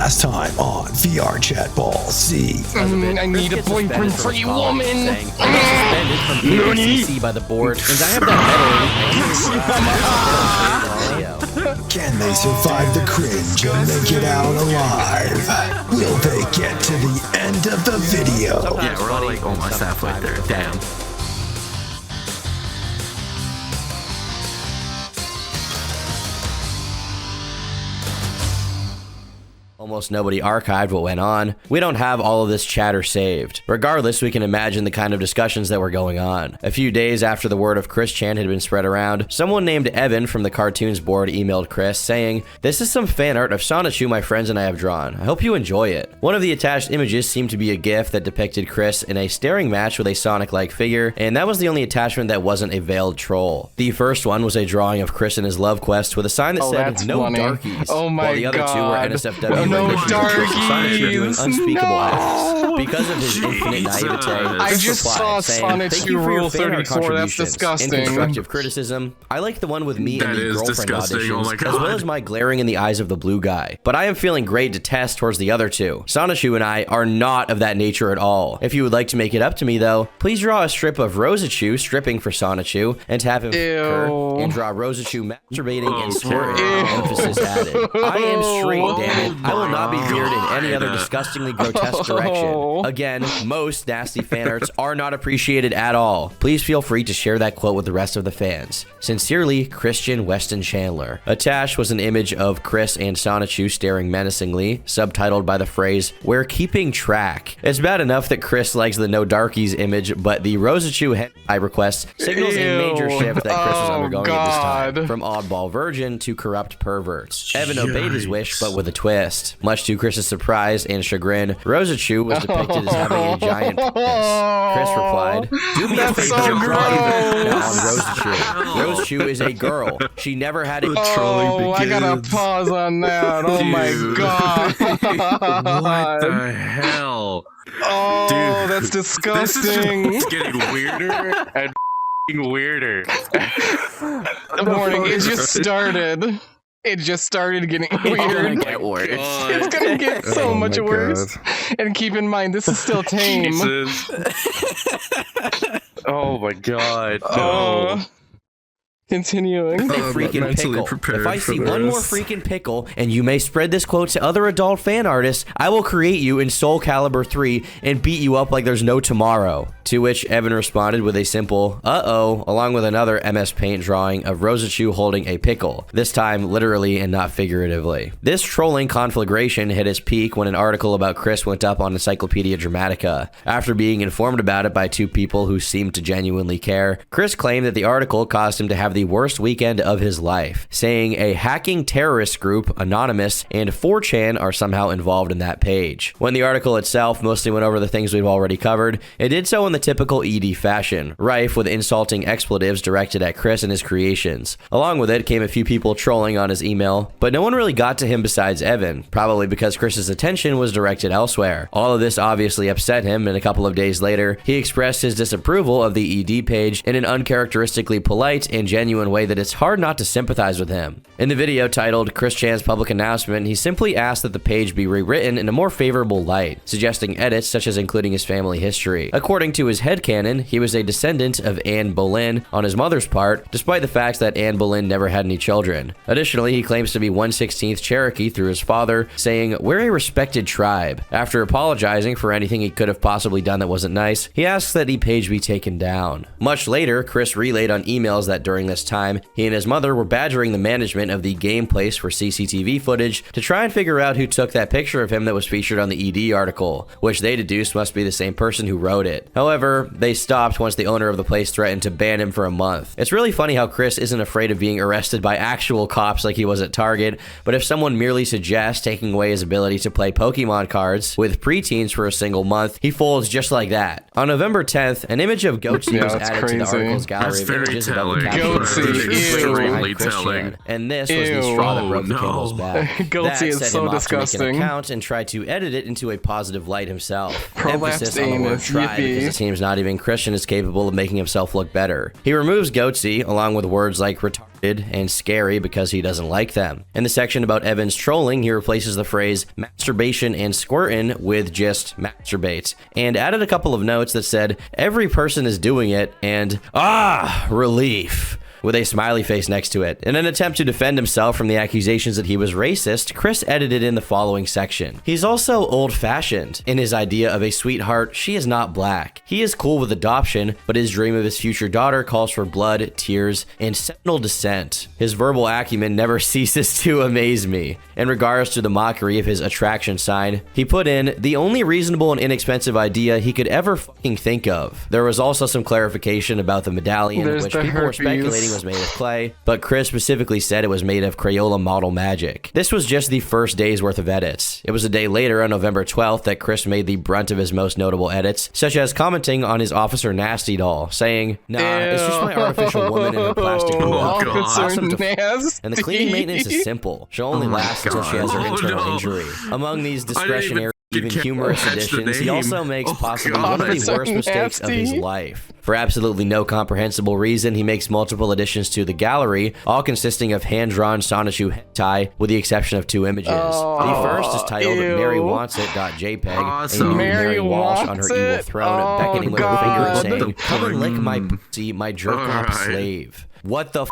last time on VRchat Ball C. I need a boyfriend for you, woman. I'm suspended from PCC by the board, and I have that medal. Can they survive the cringe and make it out alive? Will they get to the end of the video? Yeah, we're all like almost halfway there. Damn. Almost nobody archived what went on. We don't have all of this chatter saved. Regardless, we can imagine the kind of discussions that were going on. A few days after the word of Chris Chan had been spread around, someone named Evan from the cartoons board emailed Chris saying, "This is some fan art of Sonichu my friends and I have drawn. I hope you enjoy it." One of the attached images seemed to be a GIF that depicted Chris in a staring match with a Sonic-like figure, and that was the only attachment that wasn't a veiled troll. The first one was a drawing of Chris in his love quest with a sign that said, "No funny. darkies," Oh my while the other two were God. NSFW. No darkies. Doing unspeakable acts. Because of his infinite naivete, I Chris just replied, saw saying, Sonichu "Thank you for your Rule fan art 34, that's contributions disgusting." and constructive criticism. I like the one with me That and the is girlfriend disgusting. auditions, Oh my as well God. as my glaring in the eyes of the blue guy. But I am feeling great to test towards the other two. Sonichu and I are not of that nature at all. If you would like to make it up to me, though, please draw a strip of Rosachu stripping for Sonichu and have him occur, and draw Rosachu masturbating and squirting. Emphasis added. I am straight, damn it. I will not be veered in any other disgustingly grotesque direction. Again, most nasty fan arts are not appreciated at all. Please feel free to share that quote with the rest of the fans. Sincerely, Christian Weston Chandler. Attached was an image of Chris and Sonichu staring menacingly, subtitled by the phrase, "We're keeping track." It's bad enough that Chris likes the no darkies image, but the Rosachu hentai request signals a major shift that Chris was undergoing at this time. From oddball virgin to corrupt perverts. Evan obeyed his wish, but with a twist. Much to Chris's surprise and chagrin, Rosachu was depicted as having a giant penis. Chris replied, "Do me a favor and draw even on Rosachu. Rosachu is a girl. She never had it." Oh, I gotta pause on that. Oh my God. What the hell? Oh, Dude, that's disgusting. It's getting weirder and weirder. Warning, it just started. It just started getting weird. Get worse. It's gonna get so much worse. And keep in mind, this is still tame. Jesus. Oh my God. No. Continuing. A freaking pickle. If I see one more freaking pickle, and you may spread this quote to other adult fan artists, I will create you in Soul Calibur 3 and beat you up like there's no tomorrow. To which Evan responded with a simple, "Uh-oh," along with another MS Paint drawing of Rosachu holding a pickle, this time literally and not figuratively. This trolling conflagration hit its peak when an article about Chris went up on Encyclopedia Dramatica. After being informed about it by two people who seemed to genuinely care, Chris claimed that the article caused him to have the worst weekend of his life, saying a hacking terrorist group, Anonymous, and 4chan are somehow involved in that page. When the article itself mostly went over the things we've already covered, it did so in the typical ED fashion, rife with insulting expletives directed at Chris and his creations. Along with it came a few people trolling on his email, but no one really got to him besides Evan, probably because Chris's attention was directed elsewhere. All of this obviously upset him, and a couple of days later, he expressed his disapproval of the ED page in an uncharacteristically polite and genuine way that it's hard not to sympathize with him. In the video titled Chris Chan's Public Announcement, he simply asked that the page be rewritten in a more favorable light, suggesting edits such as including his family history. According to his headcanon, he was a descendant of Anne Boleyn on his mother's part, despite the fact that Anne Boleyn never had any children. Additionally, he claims to be 1/16th Cherokee through his father, saying, "We're a respected tribe." After apologizing for anything he could have possibly done that wasn't nice, he asks that the page be taken down. Much later, Chris relayed on emails that during this time, he and his mother were badgering the management of the game place for CCTV footage to try and figure out who took that picture of him that was featured on the ED article, which they deduced must be the same person who wrote it. However, they stopped once the owner of the place threatened to ban him for a month. It's really funny how Chris isn't afraid of being arrested by actual cops like he was at Target, but if someone merely suggests taking away his ability to play Pokemon cards with preteens for a single month, he folds just like that. On November 10th, an image of Goatsy was added to the article's gallery of images above the caption. Goatsy, Christian, and this was the straw that broke the camel's back. Goatsy is so disgusting. To make an account and tried to edit it into a positive light himself. Emphasis Prolapsed on the word anus, try, because it seems not even Christian is capable of making himself look better. He removes Goatsy along with words like retarded and scary because he doesn't like them. In the section about Evan's trolling, he replaces the phrase masturbation and squirtin' with just masturbate, and added a couple of notes that said, every person is doing it, and relief, with a smiley face next to it. In an attempt to defend himself from the accusations that he was racist, Chris edited in the following section. He's also old-fashioned in his idea of a sweetheart. She is not black. He is cool with adoption, but his dream of his future daughter calls for blood, tears, and sentinel descent. His verbal acumen never ceases to amaze me. In regards to the mockery of his attraction sign, he put in the only reasonable and inexpensive idea he could ever fucking think of. There was also some clarification about the medallion, which people were speculating was made of clay, but Chris specifically said it was made of Crayola model magic. This was just the first day's worth of edits. It was a day later, on November 12th, that Chris made the brunt of his most notable edits, such as commenting on his Officer Nasty doll, saying, nah, it's just my artificial woman in her plastic Officer Nasty. And the cleaning maintenance is simple. She'll only last until she has her internal injury. Among these discretionary, even humorous additions, he also makes possibly one of the worst mistakes of his life. For absolutely no comprehensible reason, he makes multiple additions to the gallery, all consisting of hand-drawn Sonichu hentai, with the exception of 2 images. The first is titled Mary Wants It.jpg, and Mary Walsh on her evil throne, beckoning with her finger and saying, come and lick my pussy, my jerk-off slave. What the f***?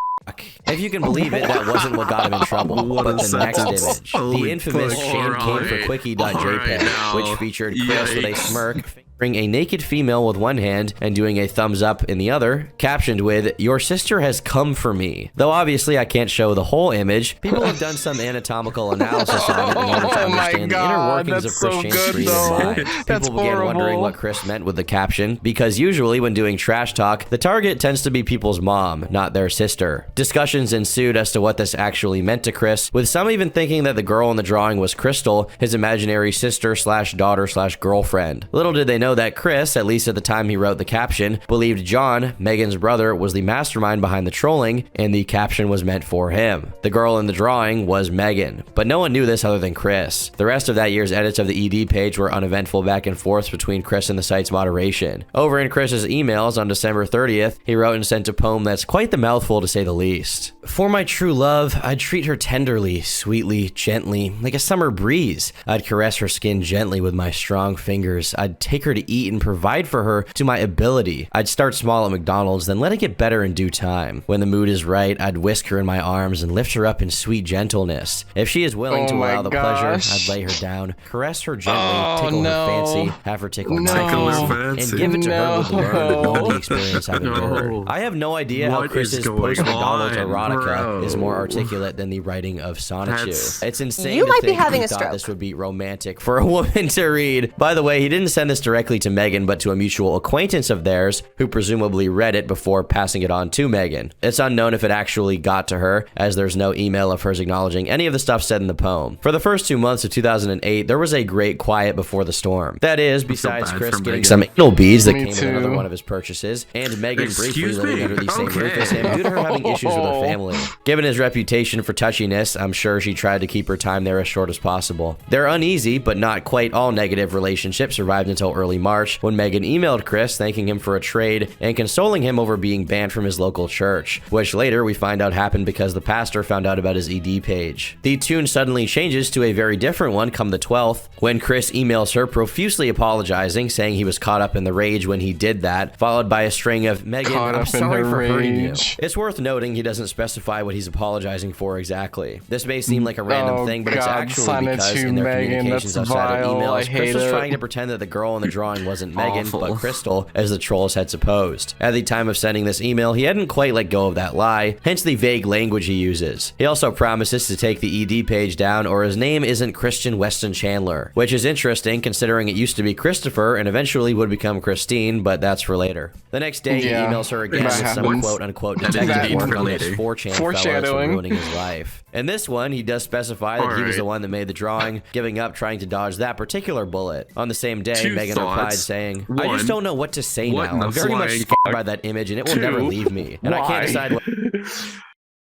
If you can believe it, that wasn't what got him in trouble. But the next image, the infamous Shame Came for Quickie.jpg, which featured Chris with a smirk, fingering a naked female with one hand and doing a thumbs up in the other, captioned with, your sister has come for me. Though obviously I can't show the whole image, people have done some anatomical analysis on it in order to understand the inner workings of Christian's creative mind. People began wondering what Chris meant with the caption, because usually when doing trash talk, the target tends to be people's mom, not their sister. Discussions ensued as to what this actually meant to Chris, with some even thinking that the girl in the drawing was Crystal, his imaginary sister slash daughter slash girlfriend. Little did they know that Chris, at least at the time he wrote the caption, believed John, Megan's brother, was the mastermind behind the trolling, and the caption was meant for him. The girl in the drawing was Megan, but no one knew this other than Chris. The rest of that year's edits of the ED page were uneventful back and forth between Chris and the site's moderation. Over in Chris's emails on December 30th, he wrote and sent a poem that's quite the mouthful to say the least. For my true love, I'd treat her tenderly, sweetly, gently, like a summer breeze. I'd caress her skin gently with my strong fingers. I'd take her to eat and provide for her to my ability. I'd start small at McDonald's, then let it get better in due time. When the mood is right, I'd whisk her in my arms and lift her up in sweet gentleness. If she is willing to allow the pleasure, I'd lay her down, caress her gently, tickle her fancy, have her tickle my fancy, and give it to her with the learned and all the experience I've endured. I have no idea how Chris's post-McDonald's erotica is more articulate than the writing of Sonichu. It's insane You to might be think having he a thought stroke. this would be romantic for a woman to read. By the way, he didn't send this directly to Megan, but to a mutual acquaintance of theirs, who presumably read it before passing it on to Megan. It's unknown if it actually got to her, as there's no email of hers acknowledging any of the stuff said in the poem. For the first 2 months of 2008, there was a great quiet before the storm. That is, besides Chris getting some anal beads that came with another one of his purchases, and Megan briefly living under the same roof as him due to her having issues with her family. Given his reputation for touchiness, I'm sure she tried to keep her time there as short as possible. Their uneasy, but not quite all negative relationship survived until early March, when Megan emailed Chris thanking him for a trade and consoling him over being banned from his local church, which later we find out happened because the pastor found out about his ED page. The tune suddenly changes to a very different one come the 12th, when Chris emails her profusely apologizing, saying he was caught up in the rage when he did that, followed by a string of, Megan, I'm sorry for hurting you. It's worth noting he doesn't specify what he's apologizing for exactly. This may seem like a random thing, but it's actually because in their communications outside of emails, Chris was trying to pretend that the girl in the drawing wasn't Megan, but Crystal, as the trolls had supposed. At the time of sending this email, he hadn't quite let go of that lie, hence the vague language he uses. He also promises to take the ED page down or his name isn't Christian Weston Chandler, which is interesting considering it used to be Christopher and eventually would become Christine, but that's for later. The next day, he emails her again with some quote-unquote detective work on this 4chan fellow for ruining his life. In this one, he does specify that he was the one that made the drawing, giving up trying to dodge that particular bullet. On the same day, Megan replied saying, I just don't know what to say now. I'm very much scared by that image and it will never leave me. And I can't decide what...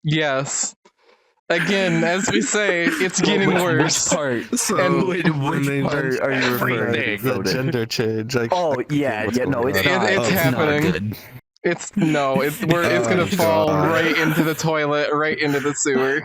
Yes. Again, as we say, it's getting worse. Part? So, And which part are you referring to? the gender change? Like, Oh, yeah, no, it's not. It's happening. Good. It's gonna fall right into the toilet, right into the sewer.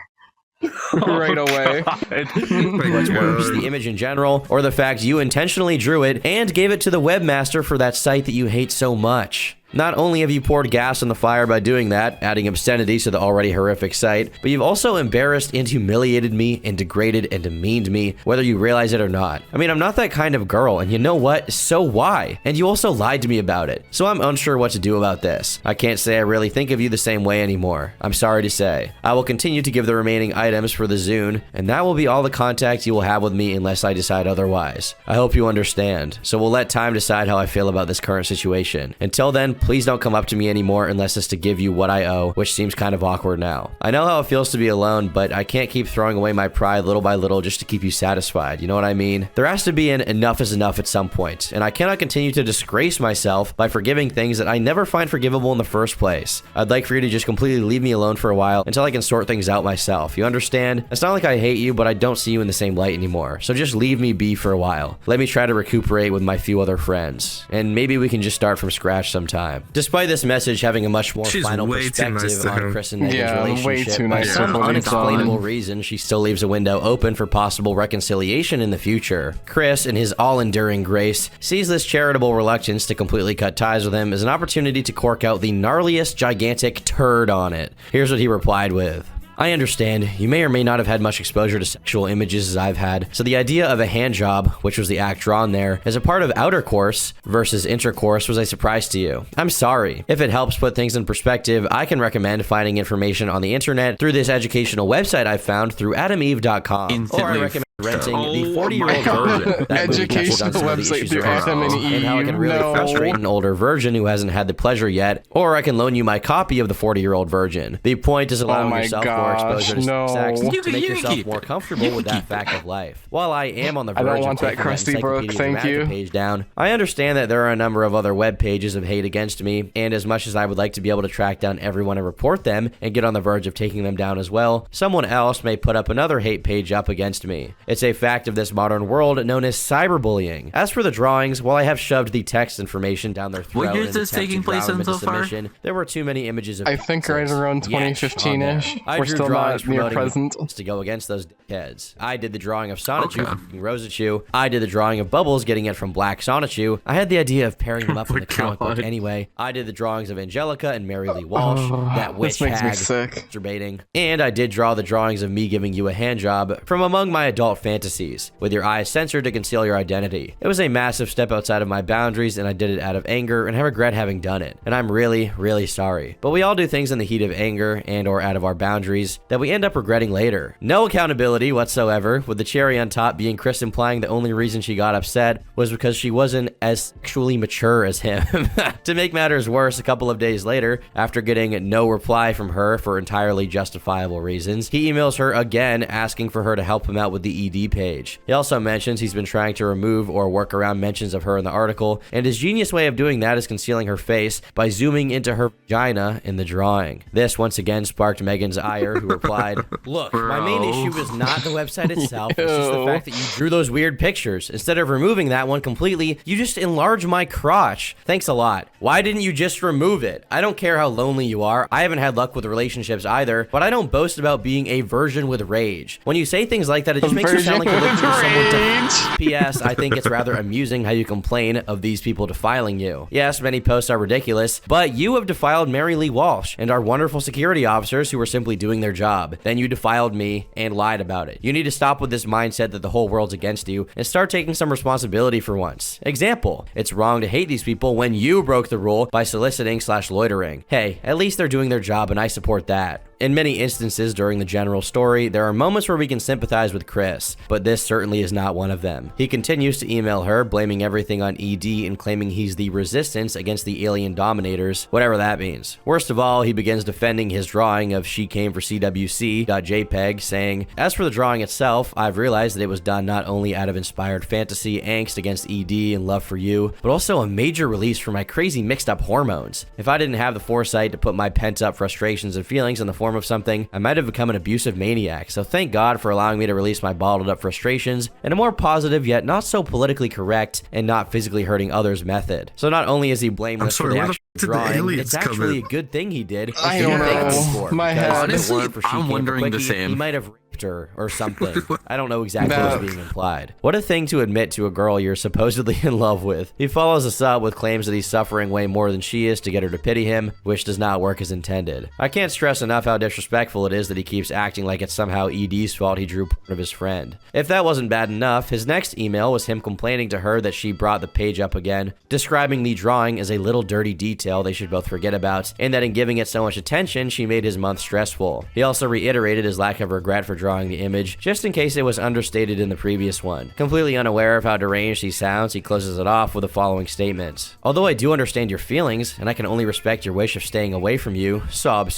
Right away. What's worse, the image in general, or the fact you intentionally drew it and gave it to the webmaster for that site that you hate so much? Not only have you poured gas on the fire by doing that, adding obscenity to the already horrific site, but you've also embarrassed and humiliated me and degraded and demeaned me, whether you realize it or not. I mean, I'm not that kind of girl, and you know what? So why? And you also lied to me about it. So I'm unsure what to do about this. I can't say I really think of you the same way anymore. I'm sorry to say. I will continue to give the remaining items for the Zune, and that will be all the contact you will have with me unless I decide otherwise. I hope you understand. So we'll let time decide how I feel about this current situation. Until then, please don't come up to me anymore unless it's to give you what I owe, which seems kind of awkward now. I know how it feels to be alone, but I can't keep throwing away my pride little by little just to keep you satisfied, you know what I mean? There has to be an enough is enough at some point, and I cannot continue to disgrace myself by forgiving things that I never find forgivable in the first place. I'd like for you to just completely leave me alone for a while until I can sort things out myself, you understand? It's not like I hate you, but I don't see you in the same light anymore, so just leave me be for a while. Let me try to recuperate with my few other friends, and maybe we can just start from scratch sometime. Despite this message having a much more final perspective on Chris and Megan's relationship, by some unexplainable reason, she still leaves a window open for possible reconciliation in the future. Chris, in his all-enduring grace, sees this charitable reluctance to completely cut ties with him as an opportunity to cork out the gnarliest, gigantic turd on it. Here's what he replied with. I understand, you may or may not have had much exposure to sexual images as I've had, so the idea of a hand job, which was the act drawn there, as a part of outer course versus intercourse was a surprise to you. I'm sorry. If it helps put things in perspective, I can recommend finding information on the internet through this educational website I found through adameve.com, or I recommend renting the 40-year-old version. Educational website through Adam and Eve. And how it can really frustrate an older version who hasn't had the pleasure yet, or I can loan you my copy of the 40-year-old version. The point is allowing yourself more exposure to sex to make yourself more comfortable with that fact of life. While I am on the verge of taking that encyclopedia page down, I understand that there are a number of other web pages of hate against me, and as much as I would like to be able to track down everyone and report them and get on the verge of taking them down as well, someone else may put up another hate page up against me. It's a fact of this modern world known as cyberbullying. As for the drawings, while I have shoved the text information down their throat, what year is this taking place in so far? There were too many images of I think right around 2015-ish. We're still not near present. To go against those dickheads. I did the drawing of Sonichu fucking Rosachu. I did the drawing of Bubbles getting it from Black Sonichu. I had the idea of pairing them up in the comic book anyway. I did the drawings of Angelica and Mary Lee Walsh, that witch hag masturbating. And I did draw the drawings of me giving you a hand job from among my adult fantasies, with your eyes censored to conceal your identity. It was a massive step outside of my boundaries, and I did it out of anger, and I regret having done it. And I'm really, really sorry. But we all do things in the heat of anger and or out of our boundaries that we end up regretting later. No accountability whatsoever, with the cherry on top being Chris implying the only reason she got upset was because she wasn't as sexually mature as him. To make matters worse, a couple of days later, after getting no reply from her for entirely justifiable reasons, he emails her again asking for her to help him out with the ED page. He also mentions he's been trying to remove or work around mentions of her in the article, and his genius way of doing that is concealing her face by zooming into her vagina in the drawing. This once again sparked Megan's ire, who replied, "Look, my main issue is not the website itself, it's just the fact that you drew those weird pictures. Instead of removing that one completely, you just enlarge my crotch. Thanks a lot. Why didn't you just remove it? I don't care how lonely you are. I haven't had luck with relationships either, but I don't boast about being a virgin with rage. When you say things like that, it just makes you sound like you're looking for someone to... P.S. I think it's rather amusing how you complain of these people defiling you. Yes, many posts are ridiculous, but you have defiled Mary Lee Walsh and our wonderful security officers who were simply doing their job. Then you defiled me and lied about it. You need to stop with this mindset that the whole world's against you and start taking some responsibility for once. Example, it's wrong to hate these people when you broke the rule by soliciting/loitering. Hey, at least they're doing their job and I support that. In many instances during the general story, there are moments where we can sympathize with Chris, but this certainly is not one of them. He continues to email her, blaming everything on ED and claiming he's the resistance against the alien dominators, whatever that means. Worst of all, he begins defending his drawing of She Came for CWC.jpg, saying, "As for the drawing itself, I've realized that it was done not only out of inspired fantasy, angst against ED and love for you, but also a major release for my crazy mixed up hormones. If I didn't have the foresight to put my pent up frustrations and feelings in the form form of something, I might have become an abusive maniac, so thank God for allowing me to release my bottled up frustrations in a more positive yet not so politically correct and not physically hurting others method. So not only is he blameless for the actual drawing, it's actually a good thing he did. I don't know. My head. Honestly, I'm wondering the same. He might have raped her or something. I don't know exactly what's being implied. What a thing to admit to a girl you're supposedly in love with. He follows us up with claims that he's suffering way more than she is to get her to pity him, which does not work as intended. I can't stress enough how disrespectful it is that he keeps acting like it's somehow ED's fault he drew part of his friend. If that wasn't bad enough, his next email was him complaining to her that she brought the page up again, describing the drawing as a little dirty detail they should both forget about, and that in giving it so much attention, she made his month stressful. He also reiterated his lack of regret for drawing the image, just in case it was understated in the previous one. Completely unaware of how deranged he sounds, he closes it off with the following statement. Although I do understand your feelings, and I can only respect your wish of staying away from you, sob,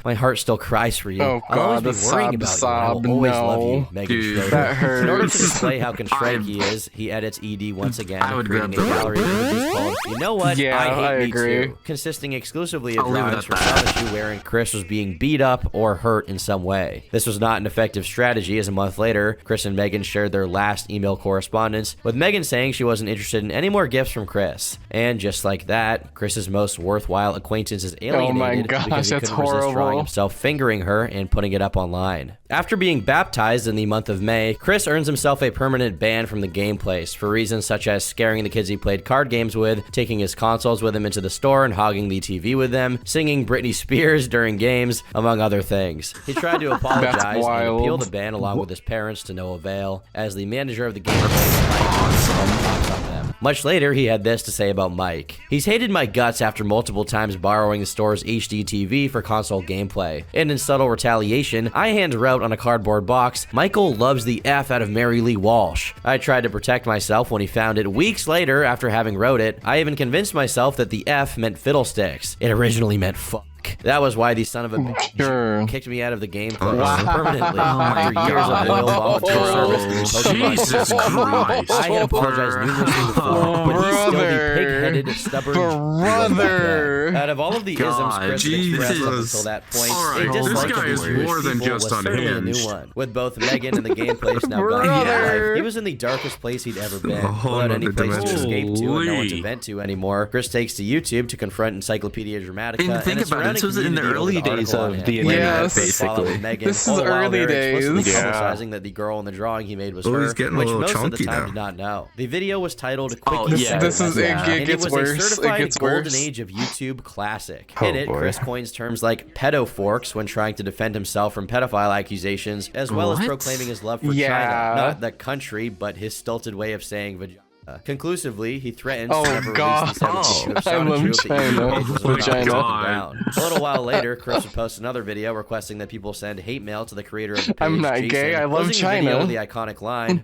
my heart still cries for you. Oh I'll God, always be worrying about you, and I will always love you, Megan Schroeder. That hurts. In order to display how contrite he is, he edits ED once again, creating a gallery of images called You Know What? Yeah, I Hate Me agree. Too, consisting exclusively of drawings from Sonichu wherein Chris was being beat up or hurt in some way. This was not an effective strategy, as a month later, Chris and Megan shared their last email correspondence, with Megan saying she wasn't interested in any more gifts from Chris. And just like that, Chris's most worthwhile acquaintance is alienated because he couldn't resist drawing himself fingering her and putting it up online. After being baptized in the month of May, Chris earns himself a permanent ban from the game place for reasons such as scaring the kids he played card games with, taking his consoles with him into the store and hogging the TV with them, singing Britney Spears during games, among other things. He tried to apologize and appeal the ban along with his parents to no avail, as the manager of the game place on them. Much later, he had this to say about Mike. He's hated my guts after multiple times borrowing the store's HD TV for console gameplay. And in subtle retaliation, I hand wrote on a cardboard box, Michael loves the F out of Mary Lee Walsh. I tried to protect myself when he found it weeks later after having wrote it. I even convinced myself that the F meant fiddlesticks. It originally meant fuck. That was why the son of a bitch kicked me out of the game permanently after years of loyal volunteer service to the Pokemon Jesus Christ. I had apologized numerous before, but he's still the pig-headed, stubborn brother. Out of all of the isms Chris expressed up until that point, This guy is more than just unhinged. With both Megan and the game place now gone in life, he was in the darkest place he'd ever been. Without any place to escape to and no one to vent to anymore, Chris takes to YouTube to confront Encyclopedia Dramatica and think about it. This was in the early days of the internet, basically. This is early days. Publicizing that the girl in the drawing he made was her, which most of the time did not know. The video was titled "Quick." It gets worse. A certified golden age of YouTube classic. In it, Chris coins terms like pedoforks when trying to defend himself from pedophile accusations, as well as proclaiming his love for China, not the country, but his stilted way of saying vagina. Conclusively, he threatens to never release the 17th of Sonichu if the page was down. A little while later, Chris would post another video requesting that people send hate mail to the creator of the page. I'm not Jason, gay, I love China. The video with the iconic line.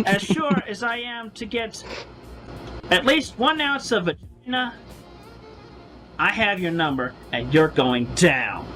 As sure as I am to get at least 1 ounce of vagina, I have your number, and you're going down.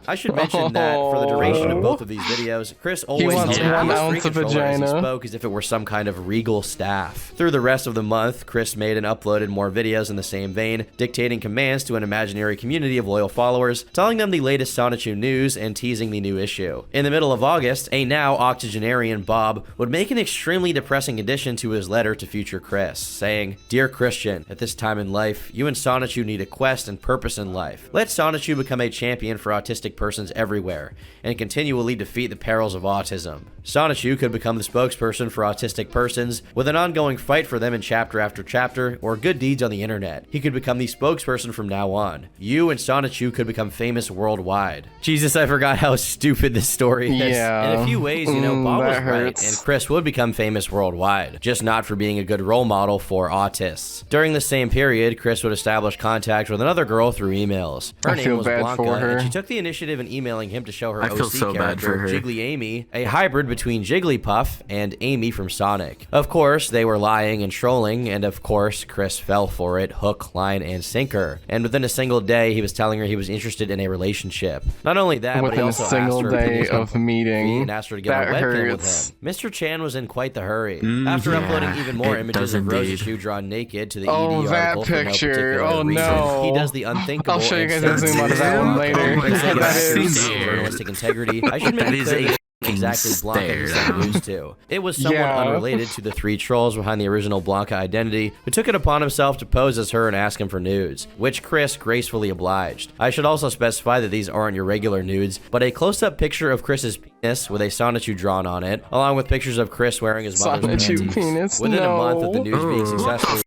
I should mention that for the duration of both of these videos, Chris always held the PS3 controller as he spoke as if it were some kind of regal staff. Through the rest of the month, Chris made and uploaded more videos in the same vein, dictating commands to an imaginary community of loyal followers, telling them the latest Sonichu news and teasing the new issue. In the middle of August, a now octogenarian Bob would make an extremely depressing addition to his letter to future Chris, saying, Dear Christian, at this time in life, you and Sonichu need a quest and purpose in life. Let Sonichu become a champion for autistic persons everywhere, and continually defeat the perils of autism. Sonichu could become the spokesperson for autistic persons, with an ongoing fight for them in chapter after chapter, or good deeds on the internet. He could become the spokesperson from now on. You and Sonichu could become famous worldwide. Jesus, I forgot how stupid this story is. In a few ways, you know, Bob was right, and Chris would become famous worldwide, just not for being a good role model for autists. During the same period, Chris would establish contact with another girl through emails. Her name was Blanca, and she took the initiative in emailing him to show her OC character, Jiggly Amy, a hybrid between Jigglypuff and Amy from Sonic. Of course, they were lying and trolling, and of course, Chris fell for it, hook, line, and sinker. And within a single day, he was telling her he was interested in a relationship. Not only that, but he also asked her and asked her to get on webcam with him. Mr. Chan was in quite the hurry. After uploading even more images of Rosicru drawn naked to the ED article for no particular reason, he does the unthinkable. I'll show you guys a zoom out of that one later. is. Journalistic integrity. I should make it clear exactly Blanca sent news to. It was someone unrelated to the 3 trolls behind the original Blanca identity who took it upon himself to pose as her and ask him for nudes, which Chris gracefully obliged. I should also specify that these aren't your regular nudes, but a close-up picture of Chris's penis with a Sonichu drawn on it, along with pictures of Chris wearing his mother's panties. Within a month of the news being successfully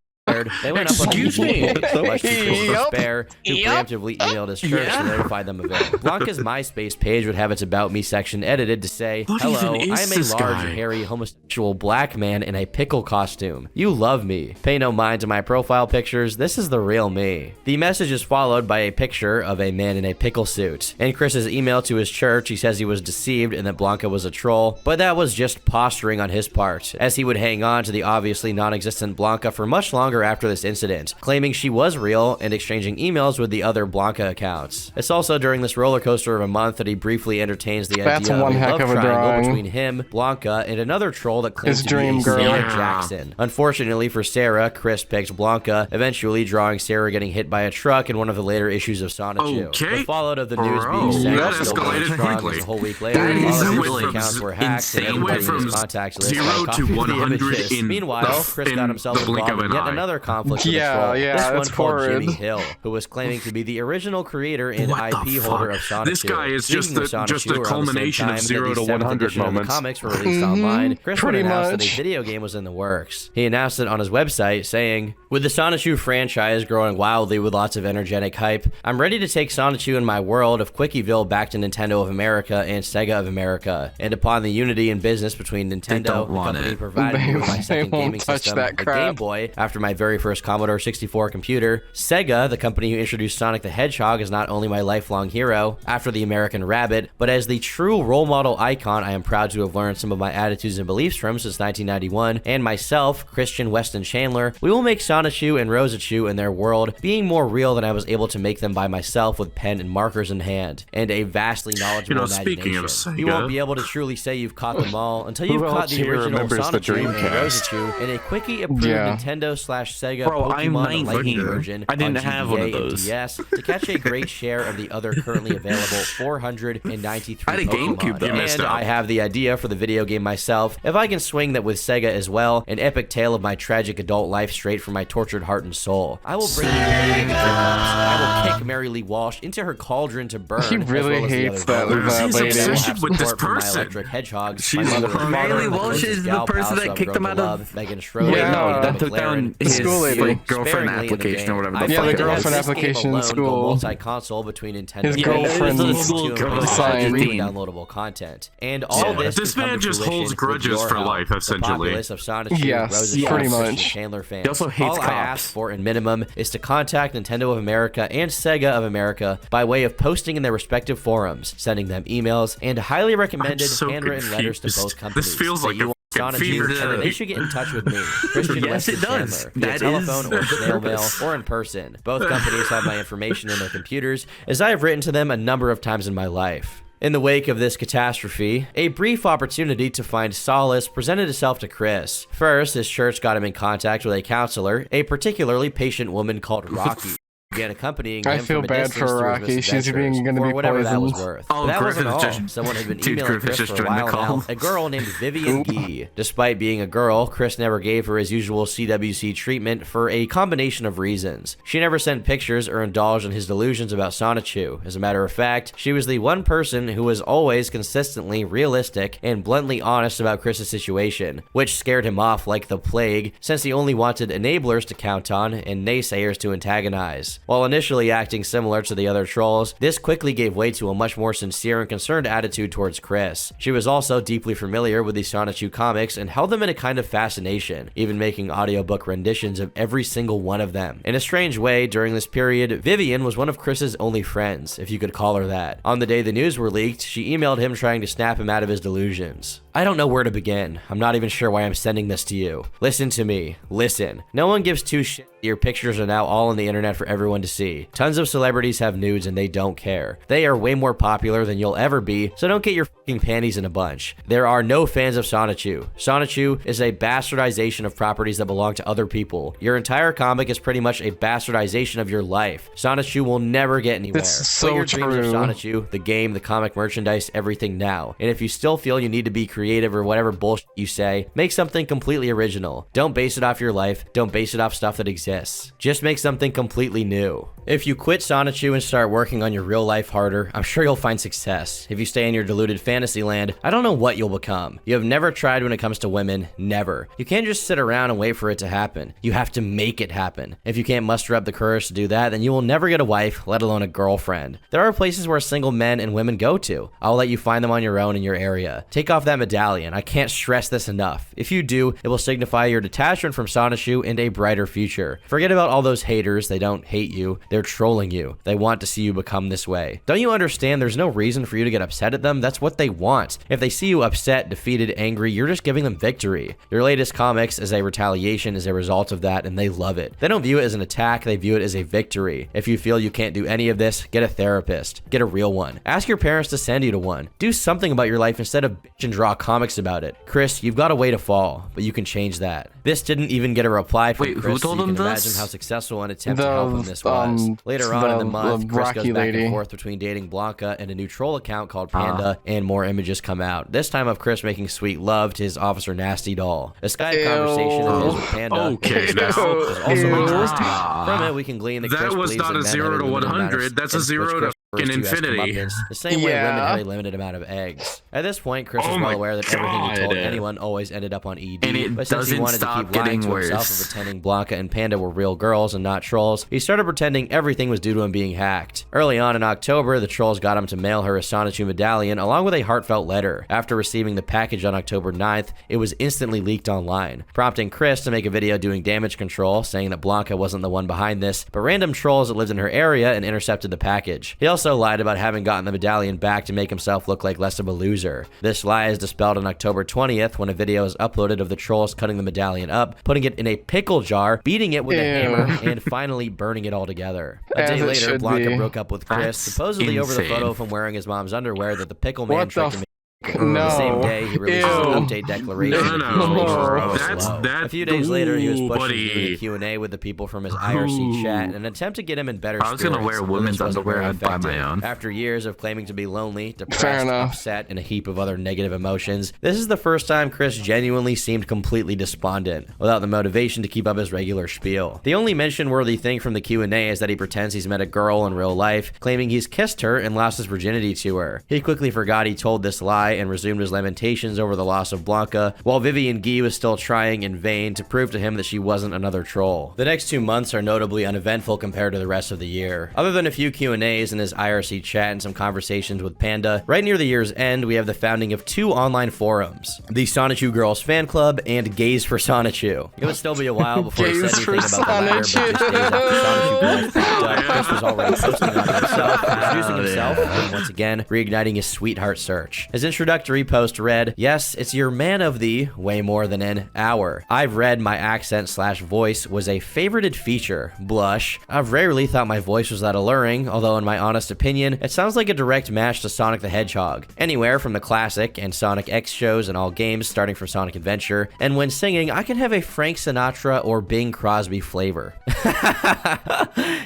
they went up on the much too despair, who preemptively emailed his church to notify them of it. Blanca's MySpace page would have its About Me section edited to say, "Hello, I am a large, hairy, homosexual black man in a pickle costume. You love me. Pay no mind to my profile pictures. This is the real me." The message is followed by a picture of a man in a pickle suit. In Chris's email to his church, he says he was deceived and that Blanca was a troll, but that was just posturing on his part, as he would hang on to the obviously non-existent Blanca for much longer after this incident, claiming she was real and exchanging emails with the other Blanca accounts. It's also during this roller coaster of a month that he briefly entertains the idea of a love triangle between him, Blanca, and another troll that claims to be Sarah Jackson. Unfortunately for Sarah, Chris picked Blanca, eventually drawing Sarah getting hit by a truck in one of the later issues of Sonichu. The fallout of the news being sent escalated quickly. A whole week later, all of accounts were hacked and everybody in his contacts list had copied the images. Meanwhile, Chris got himself involved in yet another conflict with a troll. This one called Jimmy Hill, who was claiming to be the original creator and IP holder of Sonichu. This guy is just the culmination of 0 to 100 moments. Comics were released online. Chris announced that a video game was in the works. He announced it on his website, saying, "With the Sonichu franchise growing wildly with lots of energetic hype, I'm ready to take Sonichu and my world of Quickieville back to Nintendo of America and Sega of America. And upon the unity in business between Nintendo, the company provided me with my second gaming system, the Game Boy, after my very first Commodore 64 computer, Sega, the company who introduced Sonic the Hedgehog, is not only my lifelong hero after the American Rabbit, but as the true role model icon I am proud to have learned some of my attitudes and beliefs from since 1991, and myself, Christian Weston Chandler, we will make Sonichu and Rosachu and their world being more real than I was able to make them by myself with pen and markers in hand, and a vastly knowledgeable imagination. You won't be able to truly say you've caught them all until you've caught the original Sonichu and Rosachu in a quickie-approved Nintendo/Sega Pokemon Lightning version I didn't on have GBA one of and those. DS to catch a great share of the other currently available 493 I had a GameCube, though. And I have the idea for the video game myself. If I can swing that with Sega as well, an epic tale of my tragic adult life straight from my tortured heart and soul. I will bring you the I will kick Mary Lee Walsh into her cauldron to burn. He really hates that lady. Obsession with this person. Electric Hedgehog. Mary Lee Walsh is the person that kicked him out of Megan Schroeder. no, that took down his school lady. Girlfriend application or whatever. Yeah, the girlfriend application in school. Multi-console between Nintendo His girlfriend downloadable content, and all this man just holds grudges for life, essentially. Yes, pretty much. Chandler fans. He also hates all cops. I ask for in minimum is to contact Nintendo of America and Sega of America by way of posting in their respective forums, sending them emails, and highly recommended handwritten letters to both companies. This feels like a fever and they should get in touch with me, Christian Weston Chandler, via telephone or snail mail or in person. Both companies have my information in their computers, as I have written to them a number of times in my life. In the wake of this catastrophe, a brief opportunity to find solace presented itself to Chris. First, his church got him in contact with a counselor, a particularly patient woman called Rocky. Began accompanying him I feel bad for Rocky. She's being going to be whatever that was poisoned. worth. But that wasn't all. Someone had been emailing Chris for a while now. A girl named Vivian Gee. Despite being a girl, Chris never gave her his usual CWC treatment for a combination of reasons. She never sent pictures or indulged in his delusions about Sonichu. As a matter of fact, she was the one person who was always consistently realistic and bluntly honest about Chris's situation, which scared him off like the plague, since he only wanted enablers to count on and naysayers to antagonize. While initially acting similar to the other trolls, this quickly gave way to a much more sincere and concerned attitude towards Chris. She was also deeply familiar with the Sonichu comics and held them in a kind of fascination, even making audiobook renditions of every single one of them. In a strange way, during this period, Vivian was one of Chris's only friends, if you could call her that. On the day the news were leaked, she emailed him trying to snap him out of his delusions. I don't know where to begin. I'm not even sure why I'm sending this to you. Listen to me. Listen. No one gives two shits. Your pictures are now all on the internet for everyone to see. Tons of celebrities have nudes and they don't care. They are way more popular than you'll ever be, so don't get your fucking panties in a bunch. There are no fans of Sonichu. Sonichu is a bastardization of properties that belong to other people. Your entire comic is pretty much a bastardization of your life. Sonichu will never get anywhere. That's so Put your dreams of true. Sonichu, the game, the comic merchandise, everything now. And if you still feel you need to be creative or whatever bullshit you say, make something completely original. Don't base it off your life. Don't base it off stuff that exists. Just make something completely new. If you quit Sonichu and start working on your real life harder, I'm sure you'll find success. If you stay in your deluded fantasy land, I don't know what you'll become. You have never tried when it comes to women, never. You can't just sit around and wait for it to happen. You have to make it happen. If you can't muster up the courage to do that, then you will never get a wife, let alone a girlfriend. There are places where single men and women go to. I'll let you find them on your own in your area. Take off that medallion. I can't stress this enough. If you do, it will signify your detachment from Sonichu and a brighter future. Forget about all those haters. They don't hate you. They're trolling you. They want to see you become this way. Don't you understand there's no reason for you to get upset at them? That's what they want. If they see you upset, defeated, angry, you're just giving them victory. Your latest comics as a retaliation is a result of that, and they love it. They don't view it as an attack, they view it as a victory. If you feel you can't do any of this, get a therapist. Get a real one. Ask your parents to send you to one. Do something about your life instead of bitch and draw comics about it. Chris, you've got a way to fall, but you can change that. This didn't even get a reply from Chris, who told so you him can this? imagine how successful an attempt to help him this was. Later on in the month, Chris goes back and forth between dating Blanca and a new troll account called Panda, and more images come out. This time of Chris making sweet love to his Officer Nasty doll. A Skype conversation of his with Panda Okay, is now. also interesting. From it, we can glean that Chris was believes not in a men 0 having to a limited amount of 100. That's a eggs, 0 which to Chris refers fucking as infinity. comeuppance, the same way Yeah. women have a limited amount of eggs. At this point, Chris Oh is well my aware that everything he told God. anyone always ended up on ED. And it but since he doesn't wanted to stop keep lying getting to himself worse. and pretending Blanca and Panda were real girls and not trolls, he started pretending everything was due to him being hacked. Early on in October, the trolls got him to mail her a Sonichu medallion along with a heartfelt letter. After receiving the package on October 9th, it was instantly leaked online, prompting Chris to make a video doing damage control, saying that Blanca wasn't the one behind this, but random trolls that lived in her area and intercepted the package. He also lied about having gotten the medallion back to make himself look like less of a loser. This lie is dispelled on October 20th when a video is uploaded of the trolls cutting the medallion up, putting it in a pickle jar, beating it with a hammer, and finally burning it all together. A As day it later, should Blanca be. broke up with Chris, That's supposedly over the insane. photo of him wearing his mom's underwear that the pickle man What the tricked him. No. The same day, he released an Ew. update declaration. No, that no, he was making bro. gross That's low. that. A few days later, he was Ooh, pushing buddy. through the Q&A with the people from his IRC chat in an attempt to get him in better I was gonna spirits, wear though women's this wasn't underwear, very I'd buy my effective. own. After years of claiming to be lonely, Fair depressed, enough. upset, and a heap of other negative emotions, this is the first time Chris genuinely seemed completely despondent, without the motivation to keep up his regular spiel. The only mention-worthy thing from the Q&A is that he pretends he's met a girl in real life, claiming he's kissed her and lost his virginity to her. He quickly forgot he told this lie and resumed his lamentations over the loss of Blanca, while Vivian Guy was still trying in vain to prove to him that she wasn't another troll. The next 2 months are notably uneventful compared to the rest of the year. Other than a few Q&As in his IRC chat and some conversations with Panda, right near the year's end, we have the founding of 2 online forums, the Sonichu Girls Fan Club and Gays for Sonichu. It would still be a while before he said Gays for anything about the latter, but just days after Sonichu Girls popped up, Chris was already posting on himself, introducing himself, and once again, reigniting his sweetheart search. His introductory post read, "Yes, it's your man of the way more than an hour. I've read my accent/voice was a favorited feature. Blush. I've rarely thought my voice was that alluring, although in my honest opinion, it sounds like a direct match to Sonic the Hedgehog. Anywhere from the classic and Sonic X shows and all games, starting from Sonic Adventure, and when singing, I can have a Frank Sinatra or Bing Crosby flavor."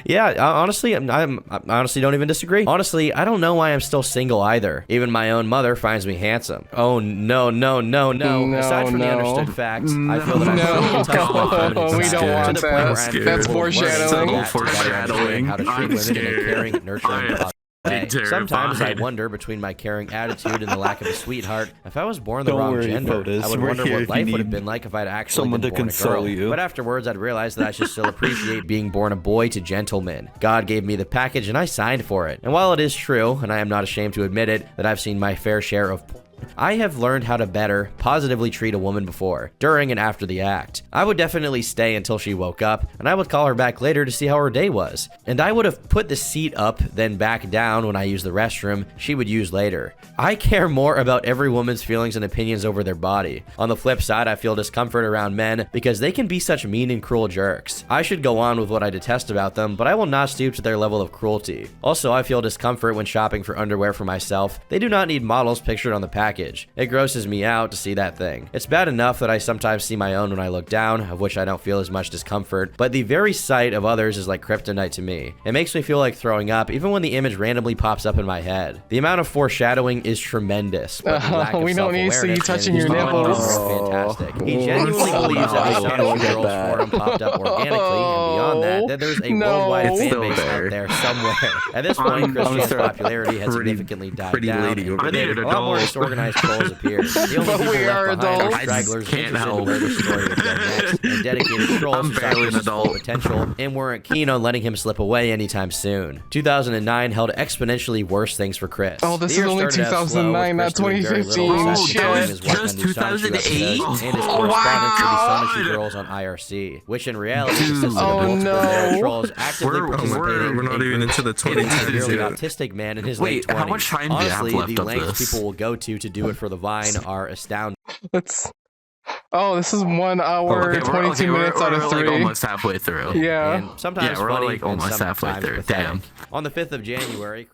Yeah, honestly, I honestly don't even disagree. Honestly, I don't know why I'm still single either. Even my own mother finds me handsome. Oh, no. Aside from the No. understood facts, I feel that I'm No. still in touch with my feminine We side, don't want to the point where that. I'm That's capable of learning foreshadowing. that to better understand how to treat I'm women in a scared. caring, nurturing, I am positive way. terrified. Sometimes I wonder, between my caring attitude and the lack of a sweetheart, if I was born the Don't wrong worry, gender. Fotis. I would We're wonder here what if you life would have need been like if I'd actually someone been to born a console girl. you. But afterwards, I'd realized that I should still appreciate being born a boy to gentlemen. God gave me the package and I signed for it. And while it is true, and I am not ashamed to admit it, that I've seen my fair share of I have learned how to better, positively treat a woman before, during and after the act. I would definitely stay until she woke up, and I would call her back later to see how her day was. And I would have put the seat up, then back down when I use the restroom she would use later. I care more about every woman's feelings and opinions over their body. On the flip side, I feel discomfort around men because they can be such mean and cruel jerks. I should go on with what I detest about them, but I will not stoop to their level of cruelty. Also, I feel discomfort when shopping for underwear for myself. They do not need models pictured on the package. It grosses me out to see that thing. It's bad enough that I sometimes see my own when I look down, of which I don't feel as much discomfort, but the very sight of others is like kryptonite to me. It makes me feel like throwing up even when the image randomly pops up in my head. The amount of foreshadowing is tremendous, but the lack of we don't need to see you touching your nipples. Fantastic. He genuinely believes that the Sonichu Girls forum popped up organically, and beyond that there's a worldwide fan base out there somewhere. At this point, Christian's popularity has significantly died down. A lot more disorganized trolls appear. The only people left behind are stragglers interested in where the story would go next, and dedicated trolls who saw his full potential and weren't keen on letting him slip away anytime soon. 2009 held exponentially worse things for Chris. Oh, this is only 2009, not 2015. Shit. Just 2008? And his correspondence with the Sonichu Girls on IRC, which in reality consists of multiple trolls actively participating. We're not even into the 2010s severely yet. autistic man in his late 20s. How much time do you have Honestly, left the of lengths this? people will go to do it for the Vine are astounding. Oh, this is 1 hour, 22 minutes out of 3. We're like almost halfway through. Yeah. And sometimes we're funny like almost and halfway sometimes through. pathetic. Damn. On the 5th of January...